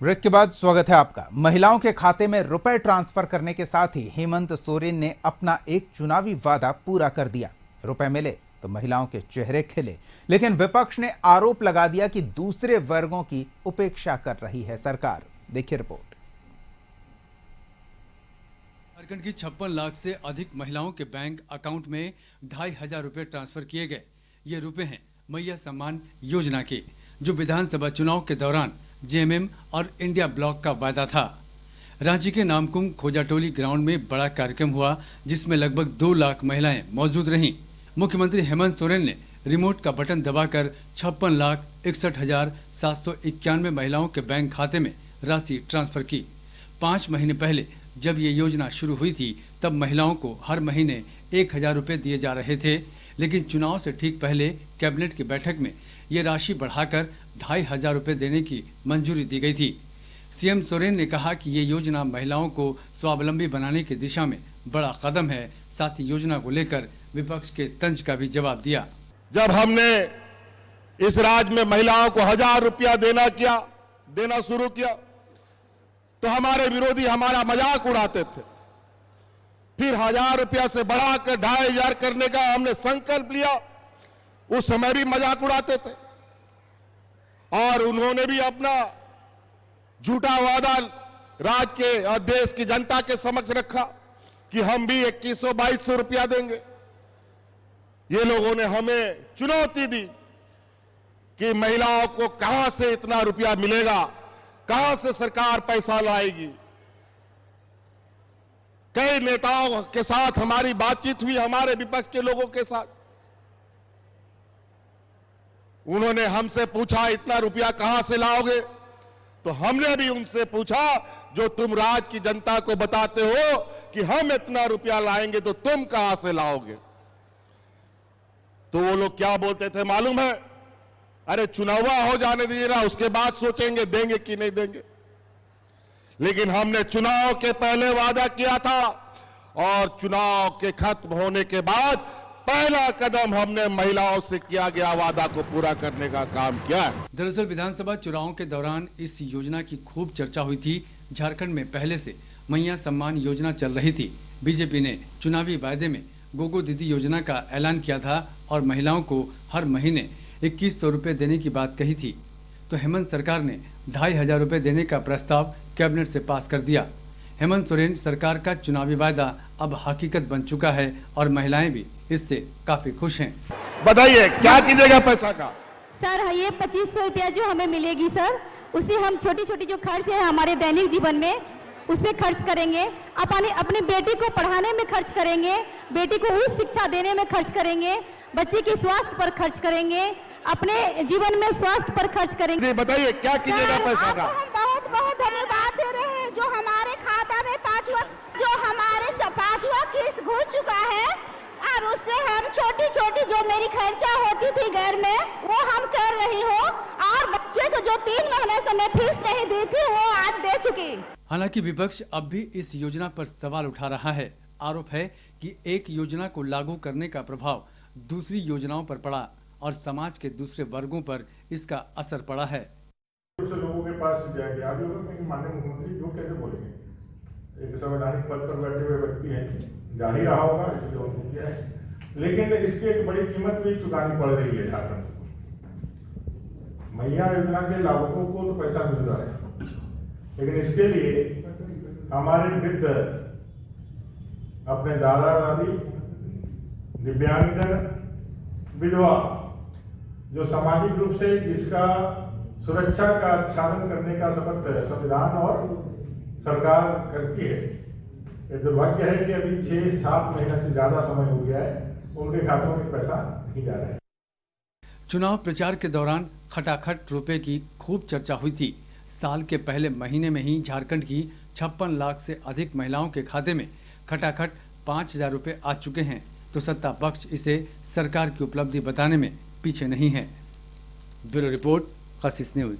Break के बाद स्वागत है आपका। महिलाओं के खाते में रुपए ट्रांसफर करने के साथ ही हेमंत सोरेन ने अपना एक चुनावी वादा पूरा कर दिया। रुपए मिले तो महिलाओं के चेहरे खिले, लेकिन विपक्ष ने आरोप लगा दिया कि दूसरे वर्गों की उपेक्षा कर रही है सरकार। देखिए रिपोर्ट। झारखंड की 56 लाख से अधिक महिलाओं के बैंक अकाउंट में 2500 रुपए ट्रांसफर किए गए। ये रुपए हैं मैया सम्मान योजना के, जो विधानसभा चुनाव के दौरान जेएमएम और इंडिया ब्लॉक का वादा था। रांची के नामकुम खोजाटोली ग्राउंड में बड़ा कार्यक्रम हुआ, जिसमें लगभग 2 लाख महिलाएं मौजूद रहीं। मुख्यमंत्री हेमंत सोरेन ने रिमोट का बटन दबाकर 56,61,791 महिलाओं के बैंक खाते में राशि ट्रांसफर की। 5 महीने पहले जब ये योजना शुरू हुई थी, तब महिलाओं को हर महीने 1000 रुपए दिए जा रहे थे, लेकिन चुनाव से ठीक पहले कैबिनेट की बैठक में ये राशि बढ़ाकर 2500 रुपए देने की मंजूरी दी गई थी। सीएम सोरेन ने कहा कि ये योजना महिलाओं को स्वावलंबी बनाने की दिशा में बड़ा कदम है। साथ ही योजना को लेकर विपक्ष के तंज का भी जवाब दिया। जब हमने इस राज्य में महिलाओं को 1000 रुपया देना शुरू किया, तो हमारे विरोधी हमारा मजाक उड़ाते थे। फिर 1000 रुपया से बढ़ाकर 2500 करने का हमने संकल्प लिया। उस समय भी मजाक उड़ाते थे और उन्होंने भी अपना झूठा वादा राज्य के और देश की जनता के समक्ष रखा कि हम भी 2100-2200 रुपया देंगे। ये लोगों ने हमें चुनौती दी कि महिलाओं को कहां से इतना रुपया मिलेगा, कहां से सरकार पैसा लाएगी। कई नेताओं के साथ हमारी बातचीत हुई, हमारे विपक्ष के लोगों के साथ। उन्होंने हमसे पूछा इतना रुपया कहां से लाओगे, तो हमने भी उनसे पूछा जो तुम राज्य की जनता को बताते हो कि हम इतना रुपया लाएंगे, तो तुम कहां से लाओगे। तो वो लोग क्या बोलते थे मालूम है? अरे चुनाव हो जाने दीजिए ना, उसके बाद सोचेंगे देंगे कि नहीं देंगे। लेकिन हमने चुनाव के पहले वादा किया था और चुनाव के खत्म होने के बाद पहला कदम हमने महिलाओं से किया गया वादा को पूरा करने का काम किया है। दरअसल विधानसभा चुनावों के दौरान इस योजना की खूब चर्चा हुई थी। झारखंड में पहले से मैया सम्मान योजना चल रही थी। बीजेपी ने चुनावी वायदे में गोगो दीदी योजना का ऐलान किया था और महिलाओं को हर महीने 2100 रुपए देने की बात कही थी। तो हेमंत सरकार ने 2500 रुपए देने का प्रस्ताव कैबिनेट से पास कर दिया। हेमंत सोरेन सरकार का चुनावी वायदा अब हकीकत बन चुका है और महिलाएं भी इससे काफी खुश हैं। बताइए क्या कीजिएगा पैसा का? सर ये 2500 रुपया जो हमें मिलेगी सर, उससे हम छोटी छोटी जो खर्च है हमारे दैनिक जीवन में उसमें खर्च करेंगे। अपनी बेटी को पढ़ाने में खर्च करेंगे, बेटी को उच्च शिक्षा देने में खर्च करेंगे, बच्चे के स्वास्थ्य पर खर्च करेंगे, अपने जीवन में स्वास्थ्य पर खर्च करेंगे। बताइए क्या कीजिएगा पैसा का? हम बहुत बहुत धन्यवाद दे रहे हैं जो हमारे खाता में पांचवा किस्त घुस चुका है, और उससे हम छोटी छोटी जो मेरी खर्चा होती थी घर में वो हम कर रही हूँ, और बच्चे को जो 3 महीने से मैं फीस नहीं दी थी वो आज दे चुकी। हालांकि विपक्ष अब भी इस योजना पर सवाल उठा रहा है। आरोप है कि एक योजना को लागू करने का प्रभाव दूसरी योजनाओं पर पड़ा और समाज के दूसरे वर्गों पर इसका असर पड़ा है। लोगों के पास जाएगा भी होगा कि माननीय मुख्यमंत्री जो कैसे बोलेंगे, एक संवैधानिक पद पर बैठे हुए व्यक्ति हैं, जा ही रहा होगा इसलिए उनको किया है। लेकिन इसकी एक बड़ी कीमत भी चुकानी पड़ रही है झारखंड को। मैया योजना के लाभुकों को तो पैसा मिल रहा है, लेकिन इसके लिए हमारे वृद्ध, अपने दादा दादी, दिव्यांगजन, विधवा, जो सामाजिक रूप से जिसका सुरक्षा का आच्छादन करने का शपथ संविधान और सरकार करती है। ये दुर्भाग्य है कि अभी 6-7 महीने से ज्यादा समय हो गया है, उनके खातों में पैसा नहीं जा रहा है। चुनाव प्रचार के दौरान खटाखट रुपए की खूब चर्चा हुई थी। साल के पहले महीने में ही झारखंड की 56 लाख से अधिक महिलाओं के खाते में खटाखट 5000 रुपए आ चुके हैं। तो सत्ता पक्ष इसे सरकार की उपलब्धि बताने में पीछे नहीं है। ब्यूरो रिपोर्ट, कशिश न्यूज।